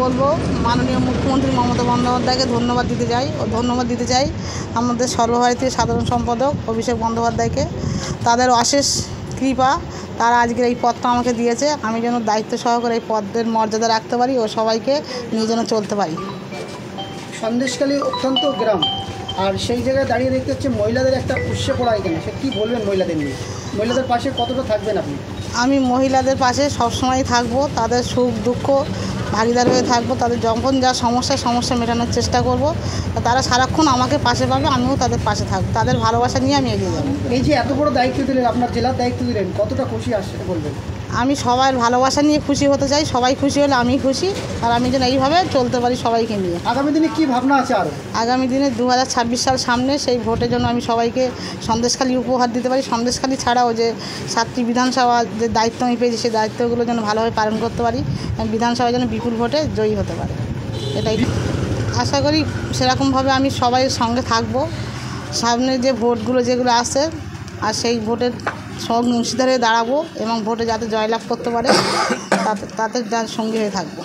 বলবো, মাননীয় মুখ্যমন্ত্রী মমতা বন্দ্যোপাধ্যায়কে ধন্যবাদ দিতে চাই আমাদের সর্বভারতীয় সাধারণ সম্পাদক অভিষেক বন্দ্যোপাধ্যায়কে। তাদের অশেষ কৃপা, তারা আজকের এই পদটা আমাকে দিয়েছে, আমি যেন দায়িত্ব সহকারে এই পদের মর্যাদা রাখতে পারি ও সবাইকে নিয়ে যেন চলতে পারি। সন্দেশখালী অত্যন্ত গ্রাম, আর সেই জায়গায় দাঁড়িয়ে দেখতে হচ্ছে মহিলাদের একটা উৎসে পড়া এখানে, সে কী বলবেন মহিলাদের নিয়ে? মহিলাদের পাশে কতটা থাকবেন আপনি? আমি মহিলাদের পাশে সবসময় থাকবো, তাদের সুখ দুঃখ ভাগিদার হয়ে থাকবো, তাদের যখন যা সমস্যা মেটানোর চেষ্টা করব। তারা সারাক্ষণ আমাকে পাশে পাবে, আমিও তাদের পাশে থাকবো, তাদের ভালোবাসা নিয়ে আমি এগিয়ে যাবো। এই যে এত বড় দায়িত্ব দিলেন, আপনার জেলার দায়িত্ব দিলেন, কতটা খুশি আসছে বলবেন? আমি সবার ভালোবাসা নিয়ে খুশি হতে চাই, সবাই খুশি হলে আমি খুশি, আর আমি যেন এইভাবে চলতে পারি সবাইকে নিয়ে। আগামী দিনে কি ভাবনা আছে আরও? আগামী দিনে 2026 সাল সামনে, সেই ভোটের জন্য আমি সবাইকে সন্দেশখালী উপহার দিতে পারি। সন্দেশখালী ছাড়াও যে 7টি বিধানসভা যে দায়িত্ব আমি পেয়েছি, সেই দায়িত্বগুলো যেন ভালোভাবে পালন করতে পারি, বিধানসভায় যেন বিপুল ভোটে জয়ী হতে পারে, এটাই আশা করি। সেরকমভাবে আমি সবাইয়ের সঙ্গে থাকবো। সামনে যে ভোটগুলো যেগুলো আসছে, আর সেই ভোটের সব অংশীদারে দাঁড়াবো এবং ভোটে যাতে জয়লাভ করতে পারে তাতে সঙ্গী হয়ে থাকবো।